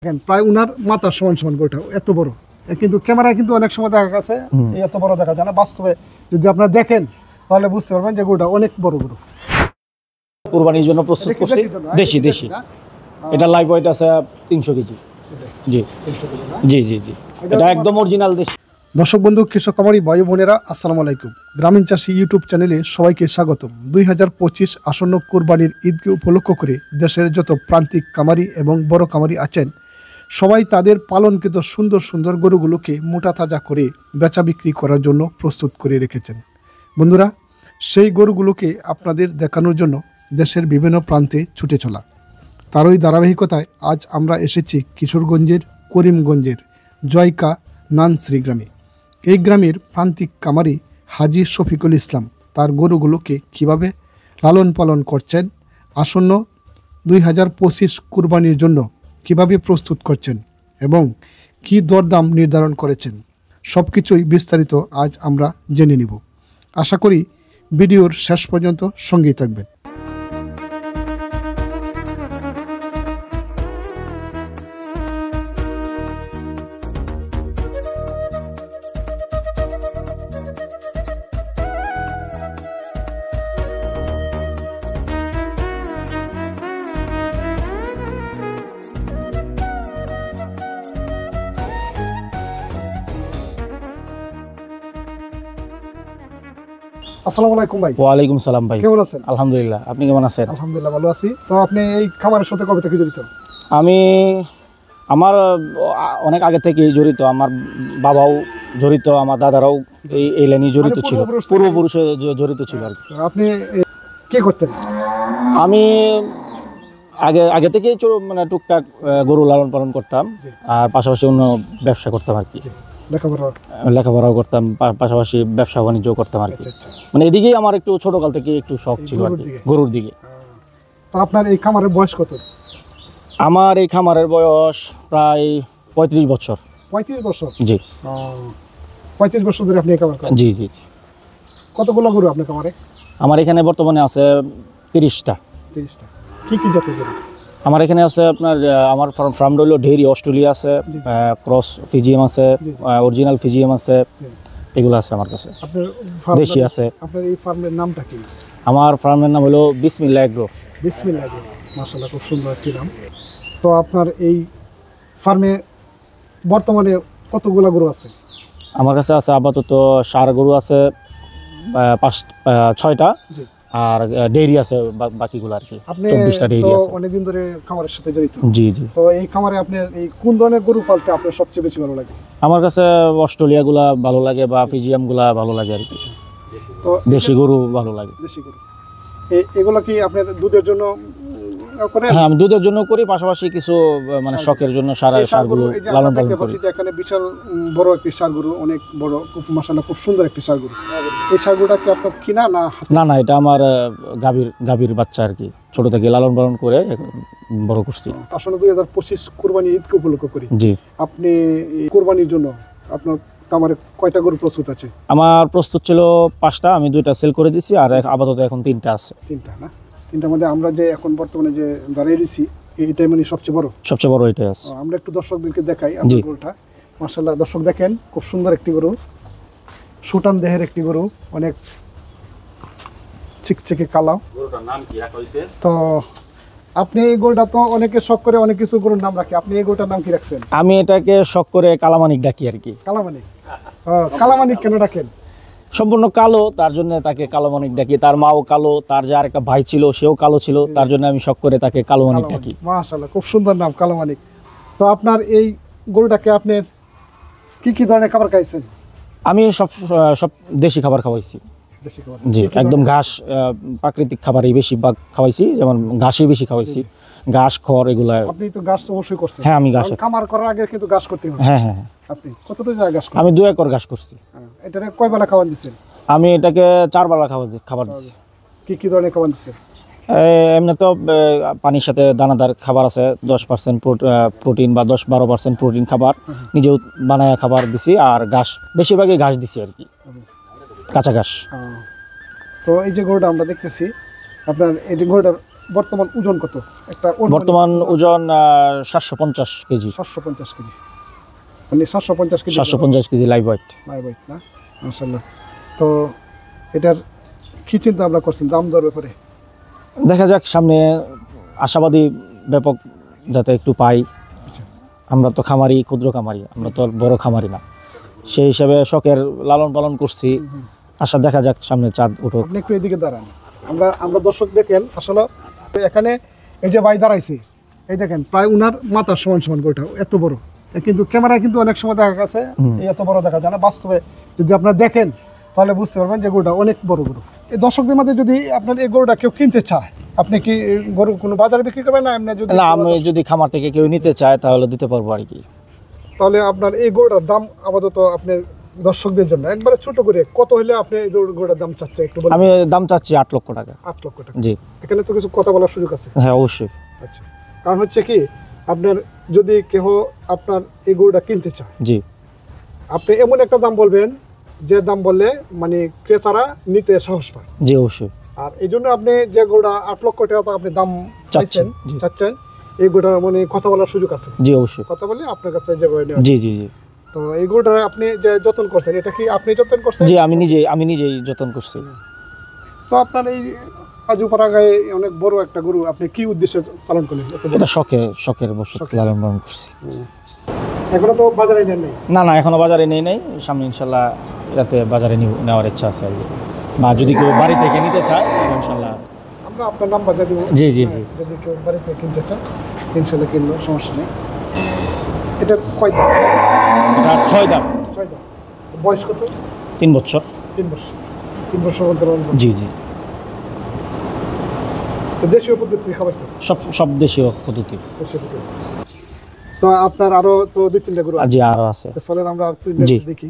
দেখেন প্রায় উনার মাথা সমান সমান গরুটা এত বড়, কিন্তু ক্যামেরায় কিন্তু অনেক সময় দেখা গেছে এত বড় দেখা যায় না। বাস্তবে যদি আপনারা দেখেন তাহলে বুঝতে পারবেন যে গরুটা অনেক বড় গরু। কুরবানির জন্য প্রস্তুত করছি। দেশি এটা লাইভ ওয়েট আছে 300 কেজি। জি জি জি জি এটা একদম অরিজিনাল দেশি। দর্শক বন্ধু, কৃষক খামারি ভাই বোনেরা, আসসালামু আলাইকুম। গ্রামীণ চাষী ইউটিউব চ্যানেলে সবাইকে স্বাগতম। 2025 আসন্ন কুরবানির ঈদকে উপলক্ষ করে দেশের যত প্রান্তিক খামারি এবং বড় খামারি আছেন, সবাই তাদের পালনকৃত সুন্দর সুন্দর গরুগুলোকে মোটা তাজা করে বেচা বিক্রি করার জন্য প্রস্তুত করে রেখেছেন। বন্ধুরা, সেই গরুগুলোকে আপনাদের দেখানোর জন্য দেশের বিভিন্ন প্রান্তে ছুটে চলা। তারই ধারাবাহিকতায় আজ আমরা এসেছি কিশোরগঞ্জের করিমগঞ্জের জয়কা নানশ্রী গ্রামে। এই গ্রামের প্রান্তিক খামারি হাজী শফিকুল ইসলাম তার গরুগুলোকে কিভাবে লালন পালন করছেন, আসন্ন 2025 কুরবানির জন্য কিভাবে প্রস্তুত করছেন এবং কি দরদাম নির্ধারণ করেছেন, সব কিছুই বিস্তারিত আজ আমরা জেনে নিব। আশা করি ভিডিওর শেষ পর্যন্ত সঙ্গেই থাকবেন। আসসালামু আলাইকুম ভাই। ওয়ালাইকুম সালাম ভাই, কেমন আছেন? আলহামদুলিল্লাহ, আপনি কেমন আছেন? আলহামদুলিল্লাহ ভালো আছি। তো আপনি এই খামারের সাথে কবে থেকে জড়িত? আমার অনেক আগে থেকেই জড়িত। আমার বাবাও জড়িত, আমার দাদারাও এই লাইনে জড়িত ছিল, পূর্বপুরুষে জড়িত ছিল আর কি। আপনি কি করতেন? আমি আগে থেকেই মানে টুকটাক গরু লালন পালন করতাম, আর পাশাপাশি অন্য ব্যবসা করতাম আর কি। লেখাপড়াও করতাম, পাশাপাশি ব্যবসা বাণিজ্য করতাম আর কি। মানে এদিকেই আমার একটু ছোটকাল থেকে একটু শখ ছিল আর কি, গরুর দিকে। তো আপনার এই খামারের বয়স কত? আমার এই খামারের বয়স প্রায় 35 বছর। 35 বছর? জি। 35 বছর ধরে আপনি এই খামার করেন? জি জি। কতগুলো গরু আপনার খামারে? আমার এখানে বর্তমানে আছে 30টা। 30টা। কি কি জাতের গরু? আমার এখানে আছে আপনার, আমার ফার্ম হলো ডেইরি অস্ট্রেলিয়া আছে, ক্রস ফিজিএম আছে, অরিজিনাল ফিজিএম আছে, এগুলো আছে আমার কাছে। আপনার দেশি আছে। আপনার এই ফার্মের নামটা কি? আমার ফার্মের নাম হলো বিসমিল্লাহ এগ্রো। বিসমিল্লাহ এগ্রো, মাশাআল্লাহ, খুব সুন্দর একটি নাম। তো আপনার এই ফার্মে বর্তমানে কতগুলো গরু আছে? আমার কাছে আছে আপাতত ষাঁড় গরু আছে 6টা, আর ডেইরি আছে বাকিগুলো আর কি। 24টা ডেইরি আছে। অনেকদিন ধরে খামারের সাথে জড়িত? জি জি। তো এই খামারে আপনার এই কোন ধরনের গরু পালতে আপনার সবচেয়ে বেশি ভালো লাগে? আমার কাছে অস্ট্রেলিয়া গুলা ভালো লাগে বা ফিজিয়াম গুলা ভালো লাগে আর কি। তো দেশি গরু ভালো লাগে। দেশি গরু এগুলো কি আপনার দুধের জন্য করেন? হ্যাঁ, আমি দুধের জন্য করি, পাশাপাশি কিছু মানে শখের জন্য ষাঁড়গুলো লালন পালন করি। এখানে বিশাল বড় একটি ষাঁড় গরু, অনেক বড়, খুব মাশাআল্লাহ, খুব সুন্দর একটি ষাঁড় গরু। এই ষাঁড় গরুটা কি আপনার কিনা না? না, এটা আমার গাভীর বাচ্চা আর কি। ছোট থেকে লালন পালন করে বড় করছি। আসলে 2025 কুরবানি ঈদকে উপলক্ষ করি। জি। আপনি কুরবানির জন্য আপনার খামারে কয়টা গরু প্রস্তুত আছে? আমার প্রস্তুত ছিল 5টা, আমি 2টা সেল করে দিছি, আর আপাতত এখন 3টা আছে। 3টা না? 3টার মধ্যে আমরা যে এখন বর্তমানে যে দাঁড়িয়ে রয়েছি এইটাই মানে সবচেয়ে বড় এটাই আছে। আমরা একটু দর্শকদেরকে দেখাই আপনার গরুটা। মাশাআল্লাহ, দর্শক দেখেন, খুব সুন্দর একটি গরু, সুটান দেহের একটি গরু, অনেক চিকচিকে কালো। গরুটার নাম কি রাখা হইছে? তো আপনি এই গরুটা তো অনেকে শখ করে অনেক কিছু গরুর নাম রাখে, আপনি এই গরুটার নাম কি রাখছেন? আমি এটাকে শখ করে কালামানিক ডাকি আর কি। কালামানিক? কালামানিক কেন ডাকেন? সম্পূর্ণ কালো, তার জন্য তাকে কালোমানিক ডাকি। তার মাও কালো, তার যে আরেকটা ভাই ছিল সেও কালো ছিল, তার জন্য আমি শখ করে তাকে কালোমানিক ডাকি। মাশাআল্লাহ, খুব সুন্দর নাম, কালোমানিক। তো আপনার এই গরুটাকে আপনি কি কি ধরনের খাবার খাইছেন? আমি সব দেশি খাবার খাওয়াইছি। জি, একদম ঘাস, প্রাকৃতিক খাবারই বেশি খাওয়াইছি, যেমন ঘাসই বেশি খাওয়াইছি, ঘাস খড় এগুলা। আপনি তো ঘাস অবশ্যই করছেন? হ্যাঁ, আমি ঘাস খামার করার আগে কিন্তু ঘাস করতে হবে। হ্যাঁ হ্যাঁ। আপনি কতটুকু জায়গা ঘাস করছেন? আমি 2 একর ঘাস করছি। এটারে কয় বেলা খাবার দিচ্ছেন? আমি এটাকে 4 বেলা খাবার দিচ্ছি। কি কি ধরনের খাবার দিচ্ছেন? এমনি তো পানির সাথে দানাদার খাবার আছে, 10% প্রোটিন বা 10-12% প্রোটিন খাবার নিজেও বানায় খাবার দিছি, আর ঘাস বেশিরভাগই ঘাস দিছি আর কি, কাঁচা ঘাস। তো এই যে গরুটা আমরা দেখতেছি, আপনার এই যে গরুটার বর্তমান ওজন কত? একটা বর্তমান ওজন 750 কেজি। 750 কেজি, মানে 750 KG, 750 KG live weight. Live weight না, মাশাআল্লাহ। তো এটার কি চিন্তা ভাবনা করছেন দাম দর ব্যাপারে? দেখা যাক সামনে, আশাবাদী ব্যাপক যাতে একটু পাই। আমরা তো খামারি, ক্ষুদ্র খামারি, আমরা তো বড় খামারি না, সেই হিসাবে শখের লালন পালন করছি। আশা দেখা যাক সামনে চাঁদ উঠুক। আপনি একটু এদিকে দাঁড়ান, আমরা দর্শক দেখেন আসলে এখানে এই যে ভাই দাঁড়াইছে, এই দেখেন প্রায় উনার মাথার সমান সমান গরুটা এত বড়, কিন্তু ক্যামেরায় কিন্তু অনেক সময় দেখা গেছে এই এত বড় দেখা যায় না। বাস্তবে যদি আপনারা দেখেন তাহলে বুঝতে পারবেন যে গরুটা অনেক বড় গরু। এই দর্শকদের মধ্যে যদি আপনার এই গরুটা কেউ কিনতে চায়, আপনি কি গরু কোনো বাজারে বিক্রি করবেন না এমনি? যদি না, আমি যদি খামার থেকে কেউ নিতে চায় তাহলে দিতে পারবো আর কি। তাহলে আপনার এই গরুটার দাম আপাতত আপনার দর্শকদের জন্য একবারে ছোট করে কত হলে আপনি এই গরুটার দাম চাচ্ছেন একটু বলুন। আমি দাম চাচ্ছি 8 লক্ষ টাকা। 8 লক্ষ টাকা। জি। এখানে তো কিছু কথা বলার সুযোগ আছে? হ্যাঁ, অবশ্যই। আচ্ছা, কারণ হচ্ছে কি আপনার যদি কেউ আপনার এই গরুটা কিনতে চায়, জি, আপনি এমন একটা দাম বলবেন যে দাম বললে মানে ক্রেতারা নিতে সাহস পায়। জি, অবশ্যই। আর এই জন্য আপনি যে গরুটা 8 লক্ষ টাকা আপনি দাম চাচ্ছেন, এই গরুটার মানে কথা বলার সুযোগ আছে? জি, অবশ্যই। কথা বলে আপনার কাছে যে জি জি জি। তো এই গরুটা আপনি যে যত্ন করছেন, এটা কি আপনি যত্ন করছেন? জি, আমি নিজেই যত্ন করছি। তো আপনার এই আজুপাড়াগায় অনেক বড় একটা গরু আপনি কি উদ্দেশ্যে পালন করলেন? এটা শখের বশত লালন পালন করছি। এখনো তো বাজারে নেন নাই? না, এখনো বাজারে নেই নাই। সামনে ইনশাল্লাহ যাতে বাজারে নেওয়ার ইচ্ছা আছে আর কি। বা যদি কেউ বাড়ি থেকে নিতে চায় তাহলে ইনশাল্লাহ আমরা আপনার নাম্বার দিয়ে দেবো। জি জি জি। যদি কেউ বাড়ি থেকে কিনতে চায় ইনশাল্লাহ কিনলো, সমস্যা নেই। এটা কয় দাম? এটা 6 দাম। 6 দাম। বয়স কত? 3 বছর। 3 বছর। 3 বছর মধ্যে জি জি। দেশীয় পদ্ধতি খাওয়াইছে? সব দেশীয় পদ্ধতি। তো আপনার আরো তো 2-3টা গরু আছে? জি, আরো আছে। চলেন আমরা দেখি।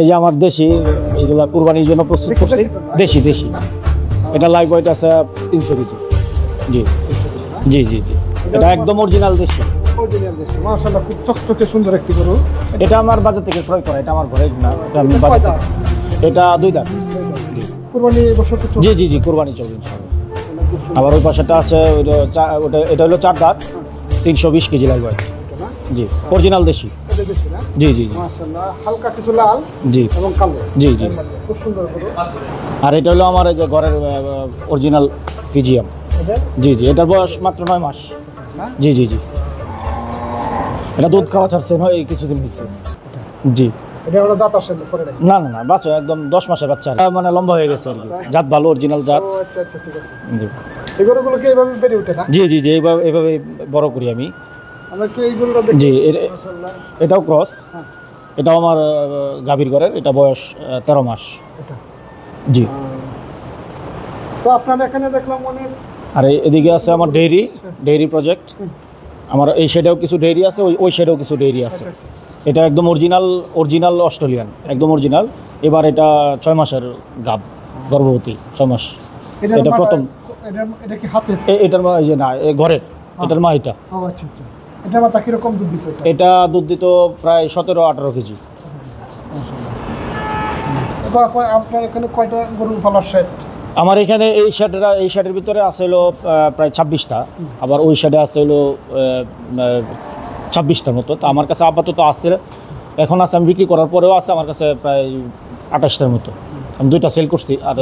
এই যে আমার দেশি, এগুলা কুরবানির জন্য প্রস্তুত করছি। দেশি। এটা লাইভ ওয়েট আছে 300 কেজি। জি জি জি জি। এটা একদম অরিজিনাল দেশি। মাশাআল্লাহ, খুব চকচকে সুন্দর একটি গরু। এটা আমার বাজার থেকে ক্রয় করা, এটা আমার ঘরে না, এটা আমি বাজার থেকে। এটা 2 দাঁত। কুরবানি বছর তো জি জি জি, কুরবানি চলবে ইনশাআল্লাহ। আবার ওই পাশেটা আছে, এটা হলো 4 দাঁত, 320 কেজি লাইভ ওয়েট। জি, অরিজিনাল দেশি। জি জি জি। মাশাআল্লাহ, হালকা কিছু লাল জি এবং কালো। জি জি। খুব সুন্দর গরু। আর এটা হলো আমার এই যে ঘরের অরিজিনাল ফিজিয়াম। জি জি, এটার বয়স মাত্র 9 মাস। জি জি জি। এটা দুধ খাওয়া ছাড়ছে এই কিছুদিন হয়েছে। জি। এটা হলো দাঁত আসে পরে নাই? না, বাচ্চা একদম 10 মাসের বাচ্চা, মানে লম্বা হয়ে গেছে আর কি। জাত ভালো, অরিজিনাল জাত। ও আচ্ছা, ঠিক আছে। জি। এই গরুগুলো কি এইভাবে বেড়ে ওঠে না? জি, এইভাবে বড় করি আমি। আমরা কি এই গরুটা দেখি? জি, মাশাআল্লাহ। এটাও ক্রস। হ্যাঁ। এটাও আমার গাভীর ঘরের, এটা বয়স 13 মাস। এটা। জি। তো আপনার এখানে দেখলাম অনেক। আর এদিকে আছে আমার ডেইরি প্রজেক্ট। আমার এই সাইডেও কিছু ডেইরি আছে, ওই সাইডেও কিছু ডেইরি আছে। এটা একদম অরিজিনাল অস্ট্রেলিয়ান, একদম অরিজিনাল। এবার এটা 6 মাসের গাব, গর্ভবতী 6 মাস। এটা প্রথম। এটা কি হাতে? এটার মা, এই যে না, ঘরের, এটার মা এটা। ও আচ্ছা। এটা মাথা কিরকম দুধ দিত? এটা দুধ দিত প্রায় 17-18 কেজি। আপনার এখানে কয়টা গরু পালার সেট? আমার এখানে এই শেডের ভিতরে আছে হলো প্রায় 26টা। আবার ওই শেডে আছে হলো 26টার মতো। তো আমার কাছে আপাতত আছে, এখন আছে, আমি বিক্রি করার পরেও আছে আমার কাছে প্রায় 28টার মতো। আমি 2টা সেল করছি, আর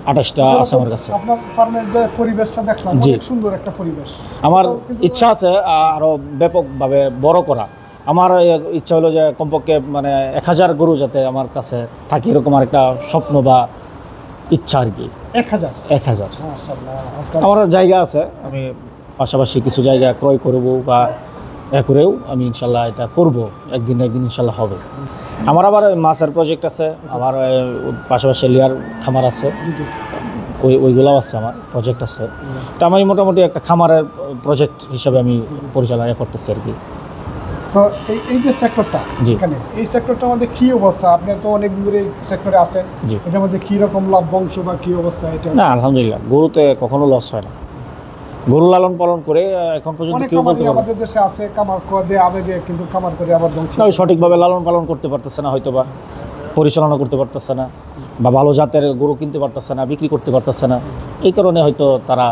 28টা আছে আমার কাছে। আপনার ফার্মের যে পরিবেশটা দেখলাম, অনেক সুন্দর একটা পরিবেশ। আমার ইচ্ছা আছে আরও ব্যাপকভাবে বড় করা। আমার ইচ্ছা হলো যে কমপক্ষে মানে 1000 গরু যাতে আমার কাছে থাকে, এরকম আর একটা স্বপ্ন বা ইচ্ছা আর কি। 1000 আমার জায়গা আছে, আমি পাশাপাশি কিছু জায়গা ক্রয় করব বা করেও আমি ইনশাল্লাহ এটা করব, একদিন ইনশাল্লাহ হবে। আমার আবার মাছের প্রজেক্ট আছে, আমার পাশাপাশি লেয়ার খামার আছে, ওইগুলোও আছে, আমার প্রজেক্ট আছে। তো আমি মোটামুটি একটা খামারের প্রজেক্ট হিসাবে আমি পরিচালনা করতেছি আর কি। তো এই যে সেক্টরটা, এখানে এই সেক্টরটার মধ্যে কি অবস্থা? আপনি তো অনেক দূরে সেক্টরে আছেন, এটার মধ্যে কি রকম লাভ বংশ বা কি অবস্থা এটা? না, আলহামদুলিল্লাহ, গরুতে কখনো লস হয় না। গরু লালন পালন করে এখন পর্যন্ত অনেক কেউ বলতে খামারি পারবে আমাদের দেশে আছে কামার করে আবেগে কিন্তু কামার করে আবার ধ্বংস না, ওই সঠিকভাবে লালন পালন করতে পারতেছে না, হয়তো বা পরিচালনা করতে পারতেছে না, বা ভালো জাতের গরু কিনতে পারতেছে না, বিক্রি করতে পারতেছে না, এই কারণে হয়তো তারা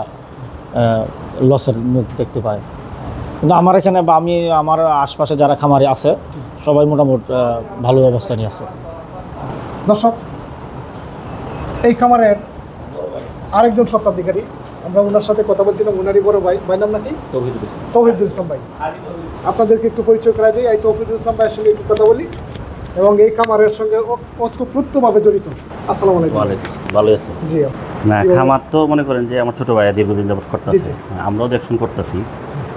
লসের মুখ দেখতে পায়। কিন্তু আমার এখানে বা আমি আমার আশপাশে যারা খামারি আছে সবাই মোটামুটি ভালো অবস্থা নিয়ে আছে। দর্শক, এই খামারের আরেকজন স্বত্বাধিকারী, আমরা ওনার সাথে কথা বলছিলাম, ওনারই বড় ভাই, ভাই নাম নাকি? তৌহিদুল ইসলাম ভাই। আপনাদেরকে একটু পরিচয় করা দিই, এই তৌহিদুল ইসলাম ভাইয়ের সঙ্গে একটু কথা বলি এবং এই খামারের সঙ্গে ওতপ্রোতভাবে জড়িত। আসসালামু আলাইকুম। ভালো আছে জি না, খামার তো মনে করেন যে আমার ছোট ভাইয়া দীর্ঘদিন যাবত করতেছে, আমরাও দেখুন করতেছি।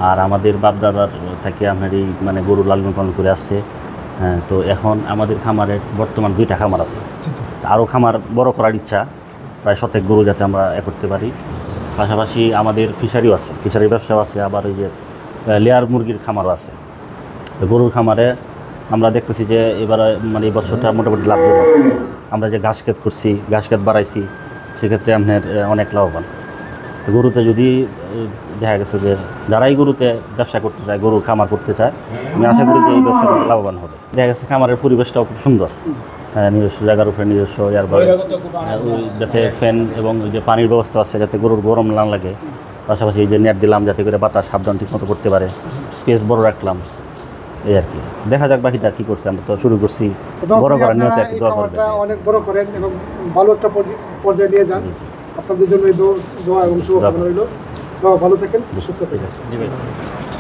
আর আমাদের বাপ দাদার থেকে আপনার এই মানে গরু লালন পালন করে আসছে। তো এখন আমাদের খামারের বর্তমান 2টা খামার আছে, আরও খামার বড় করার ইচ্ছা, প্রায় 100 গরু যাতে আমরা করতে পারি। পাশাপাশি আমাদের ফিশারিও আছে, ফিশারি ব্যবসাও আছে, আবার ওই যে লেয়ার মুরগির খামারও আছে। তো গরুর খামারে আমরা দেখতেছি যে এবার মানে এই বছরটা মোটামুটি লাভজনক। আমরা যে ঘাস ক্ষেত করছি, ঘাস ক্ষেত বাড়াইছি, সেক্ষেত্রে আপনার অনেক লাভবান। তো গরুতে যদি দেখা গেছে যে যারাই গরুতে ব্যবসা করতে চায়, গরুর খামার করতে চায়, আমি আশা করি যে এই ব্যবসাটা লাভবান হবে। দেখা গেছে খামারের পরিবেশটাও খুব সুন্দর, নিজস্ব জায়গার উপরে নিজস্ব ওই যাতে ফ্যান এবং ওই যে পানির ব্যবস্থা আছে যাতে গরুর গরম না লাগে। পাশাপাশি এই যে নেট দিলাম যাতে করে বাতাস সাবধান ঠিক মতো করতে পারে, স্পেস বড় রাখলাম, এই আর কি। দেখা যাক বাকিটা কী করছে, আমরা তো শুরু করছি বড় করার নিয়ত, একটু দোয়া করবেন। অনেক বড় করেন এবং ভালো একটা পর্যায়ে নিয়ে যান। আপনাদের জন্য এই দোয়া এবং শুভকামনা রইল। ভালো থাকেন, সুস্থ থাকেন।